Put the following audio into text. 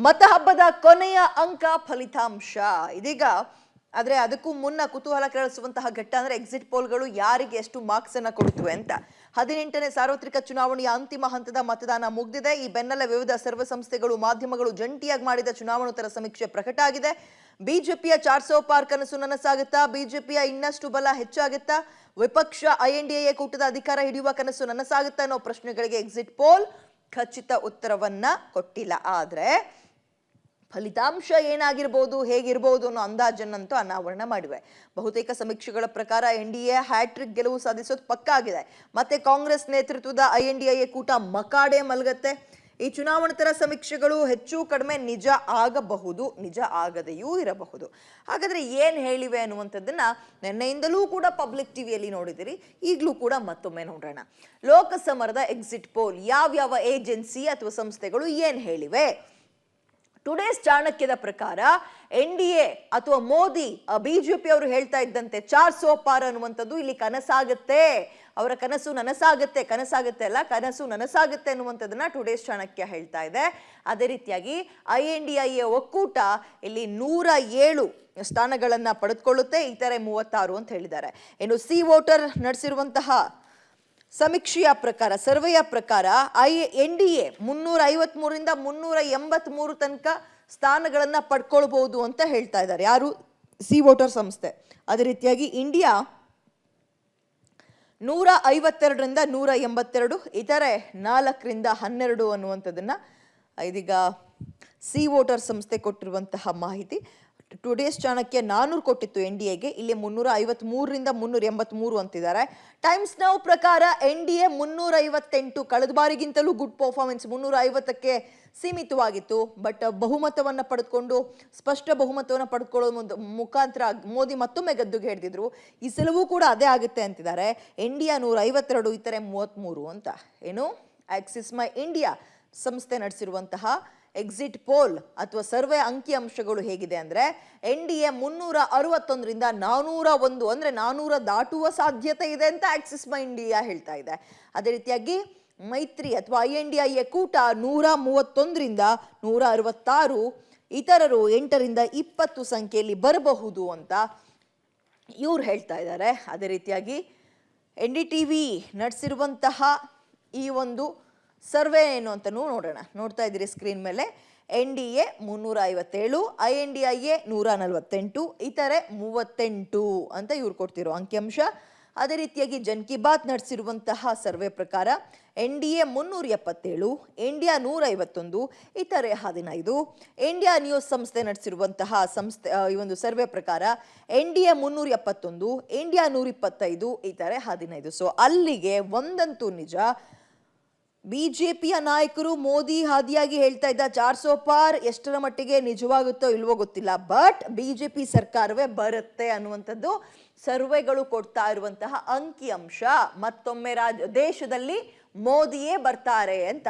ಮತ ಹಬ್ಬದ ಕೊನೆಯ ಅಂಕ ಫಲಿತಾಂಶ ಇದೀಗ. ಆದ್ರೆ ಅದಕ್ಕೂ ಮುನ್ನ ಕುತೂಹಲ ಕೆರಳಿಸುವಂತಹ ಘಟ್ಟ ಅಂದ್ರೆ ಎಕ್ಸಿಟ್ ಪೋಲ್ಗಳು ಯಾರಿಗೆ ಎಷ್ಟು ಮಾರ್ಕ್ಸ್ ಅನ್ನ ಕೊಡುತ್ತವೆ ಅಂತ. 18ನೇ ಸಾರ್ವತ್ರಿಕ ಚುನಾವಣೆಯ ಅಂತಿಮ ಹಂತದ ಮತದಾನ ಮುಗಿದಿದೆ. ಈ ಬೆನ್ನಲ್ಲೇ ವಿವಿಧ ಸರ್ವೆ ಸಂಸ್ಥೆಗಳು ಮಾಧ್ಯಮಗಳು ಜಂಟಿಯಾಗಿ ಮಾಡಿದ ಚುನಾವಣೋತ್ತರ ಸಮೀಕ್ಷೆ ಪ್ರಕಟ ಆಗಿದೆ. ಬಿಜೆಪಿಯ 400 ಪಾರ್ ಕನಸು ನನಸಾಗುತ್ತಾ? ಬಿಜೆಪಿಯ ಇನ್ನಷ್ಟು ಬಲ ಹೆಚ್ಚಾಗುತ್ತಾ? ವಿಪಕ್ಷ INDA ಕೂಟದ ಅಧಿಕಾರ ಹಿಡಿಯುವ ಕನಸು ನನಸಾಗುತ್ತಾ ಅನ್ನೋ ಪ್ರಶ್ನೆಗಳಿಗೆ ಎಕ್ಸಿಟ್ ಪೋಲ್ ಖಚಿತ ಉತ್ತರವನ್ನ ಕೊಟ್ಟಿಲ್ಲ. ಆದ್ರೆ ಫಲಿತಾಂಶ ಏನಾಗಿರಬಹುದು, ಹೇಗಿರಬಹುದು ಅನ್ನೋ ಅಂದಾಜನ್ನಂತೂ ಅನಾವರಣ ಮಾಡಿವೆ. ಬಹುತೇಕ ಸಮೀಕ್ಷೆಗಳ ಪ್ರಕಾರ NDA ಹ್ಯಾಟ್ರಿಕ್ ಗೆಲುವು ಸಾಧಿಸೋದು ಪಕ್ಕಾ ಆಗಿದೆ. ಮತ್ತೆ ಕಾಂಗ್ರೆಸ್ ನೇತೃತ್ವದ INDA ಕೂಟ ಮಕಾಡೆ ಮಲಗತ್ತೆ. ಈ ಚುನಾವಣೋತ್ತರ ಸಮೀಕ್ಷೆಗಳು ಹೆಚ್ಚು ಕಡಿಮೆ ನಿಜ ಆಗಬಹುದು, ನಿಜ ಆಗದೆಯೂ ಇರಬಹುದು. ಹಾಗಾದ್ರೆ ಏನ್ ಹೇಳಿವೆ ಅನ್ನುವಂಥದ್ದನ್ನ ನಿನ್ನೆಯಿಂದಲೂ ಕೂಡ ಪಬ್ಲಿಕ್ ಟಿವಿಯಲ್ಲಿ ನೋಡಿದಿರಿ, ಈಗಲೂ ಕೂಡ ಮತ್ತೊಮ್ಮೆ ನೋಡೋಣ. ಲೋಕಸಮರದ ಎಕ್ಸಿಟ್ ಪೋಲ್ ಯಾವ್ಯಾವ ಏಜೆನ್ಸಿ ಅಥವಾ ಸಂಸ್ಥೆಗಳು ಏನ್ ಹೇಳಿವೆ? ಟುಡೇಸ್ ಚಾಣಕ್ಯದ ಪ್ರಕಾರ NDA ಅಥವಾ ಮೋದಿ ಬಿಜೆಪಿ ಅವರು ಹೇಳ್ತಾ ಇದ್ದಂತೆ 400 ಪಾರ್ ಅನ್ನುವಂಥದ್ದು ಇಲ್ಲಿ ಕನಸಾಗುತ್ತೆ. ಅವರ ಕನಸು ನನಸಾಗುತ್ತೆ, ಕನಸಾಗುತ್ತೆ ಅಲ್ಲ, ಕನಸು ನನಸಾಗುತ್ತೆ ಅನ್ನುವಂಥದ್ದನ್ನ ಟುಡೇಸ್ ಚಾಣಕ್ಯ ಹೇಳ್ತಾ ಇದೆ. ಅದೇ ರೀತಿಯಾಗಿ INDA ಒಕ್ಕೂಟ ಇಲ್ಲಿ 107 ಸ್ಥಾನಗಳನ್ನ ಪಡೆದುಕೊಳ್ಳುತ್ತೆ, ಇತರೆ 36 ಅಂತ ಹೇಳಿದ್ದಾರೆ. ಇನ್ನು ಸಿ ವೋಟರ್ ನಡೆಸಿರುವಂತಹ ಸಮೀಕ್ಷೆಯ ಪ್ರಕಾರ, ಸರ್ವೆಯ ಪ್ರಕಾರ NDA 353ರಿಂದ 383 ತನಕ ಸ್ಥಾನಗಳನ್ನ ಪಡ್ಕೊಳ್ಬಹುದು ಅಂತ ಹೇಳ್ತಾ ಇದ್ದಾರೆ. ಯಾರು? ಸಿ ವೋಟರ್ ಸಂಸ್ಥೆ. ಅದೇ ರೀತಿಯಾಗಿ ಇಂಡಿಯಾ 152ರಿಂದ 182, ಇತರೆ 4ರಿಂದ 12 ಅನ್ನುವಂಥದ್ದನ್ನ ಇದೀಗ ಸಿ ವೋಟರ್ ಸಂಸ್ಥೆ ಕೊಟ್ಟಿರುವಂತಹ ಮಾಹಿತಿ. ಟುಡೇಸ್ ಚಾಣಕ್ಯ 400 ಕೊಟ್ಟಿತ್ತು NDAಗೆ, ಇಲ್ಲಿ 353ರಿಂದ 383 ಅಂತಿದ್ದಾರೆ. ಟೈಮ್ಸ್ ನೌ ಪ್ರಕಾರ NDA 358, ಕಳೆದ ಬಾರಿಗಿಂತಲೂ ಗುಡ್ ಪರ್ಫಾರ್ಮೆನ್ಸ್, 350ಕ್ಕೆ ಸೀಮಿತವಾಗಿತ್ತು. ಬಟ್ ಬಹುಮತವನ್ನ ಪಡೆದುಕೊಂಡು, ಸ್ಪಷ್ಟ ಬಹುಮತವನ್ನ ಪಡೆದುಕೊಳ್ಳೋ ಮುಖಾಂತರ ಮೋದಿ ಮತ್ತೊಮ್ಮೆ ಗದ್ದುಗೆ ಹಿಡಿದಿದ್ರು. ಈ ಸಲವೂ ಕೂಡ ಅದೇ ಆಗುತ್ತೆ ಅಂತಿದ್ದಾರೆ. NDA 152, ಇತರೆ 33 ಅಂತ. ಏನು ಆಕ್ಸಿಸ್ ಮೈ ಇಂಡಿಯಾ ಸಂಸ್ಥೆ ನಡೆಸಿರುವಂತಹ ಎಕ್ಸಿಟ್ ಪೋಲ್ ಅಥವಾ ಸರ್ವೆ ಅಂಕಿ ಅಂಶಗಳು ಹೇಗಿದೆ ಅಂದ್ರೆ NDA 361ರಿಂದ 401, ಅಂದ್ರೆ 400 ದಾಟುವ ಸಾಧ್ಯತೆ ಇದೆ ಅಂತ ಆಕ್ಸಿಸ್ ಮೈ ಇಂಡಿಯಾ ಹೇಳ್ತಾ ಇದೆ. ಅದೇ ರೀತಿಯಾಗಿ ಮೈತ್ರಿ ಅಥವಾ INDA ಕೂಟ 131ರಿಂದ 166, ಇತರರು 8ರಿಂದ 20 ಸಂಖ್ಯೆಯಲ್ಲಿ ಬರಬಹುದು ಅಂತ ಇವ್ರು ಹೇಳ್ತಾ ಇದ್ದಾರೆ. ಅದೇ ರೀತಿಯಾಗಿ NDTV ನಡೆಸಿರುವಂತಹ ಈ ಒಂದು ಸರ್ವೆ ಏನು ಅಂತ ನೋಡ್ತಾ ಇದ್ದೀರಿ ಸ್ಕ್ರೀನ್ ಮೇಲೆ. NDA 357, INDA 148, ಇತರೆ 38 ಅಂತ ಇವ್ರು ಕೊಡ್ತಿರೋ ಅಂಕಿಅಂಶ. ಅದೇ ರೀತಿಯಾಗಿ ಜನ್ ಕಿ ಬಾತ್ ನಡೆಸಿರುವಂತಹ ಸರ್ವೆ ಪ್ರಕಾರ NDA 377, ಇಂಡಿಯಾ 151, ಇತರೆ 15. ಇಂಡಿಯಾ ನ್ಯೂಸ್ ಸಂಸ್ಥೆ ನಡೆಸಿರುವಂತಹ ಈ ಒಂದು ಸರ್ವೆ ಪ್ರಕಾರ NDA 371, ಇಂಡಿಯಾ 125, ಇತರೆ 15. ಸೊ ಅಲ್ಲಿಗೆ ಒಂದಂತೂ ನಿಜ, ಬಿಜೆಪಿಯ ನಾಯಕರು ಮೋದಿ ಹಾದಿಯಾಗಿ ಹೇಳ್ತಾ ಇದ್ದ 400 ಪಾರ್ ಎಷ್ಟರ ಮಟ್ಟಿಗೆ ನಿಜವಾಗುತ್ತೋ ಇಲ್ವೋ ಗೊತ್ತಿಲ್ಲ, ಬಟ್ ಬಿಜೆಪಿ ಸರ್ಕಾರವೇ ಬರುತ್ತೆ ಅನ್ನುವಂಥದ್ದು ಸರ್ವೆಗಳು ಕೊಡ್ತಾ ಇರುವಂತಹ ಅಂಕಿ ಅಂಶ. ಮತ್ತೊಮ್ಮೆ ದೇಶದಲ್ಲಿ ಮೋದಿಯೇ ಬರ್ತಾರೆ ಅಂತ.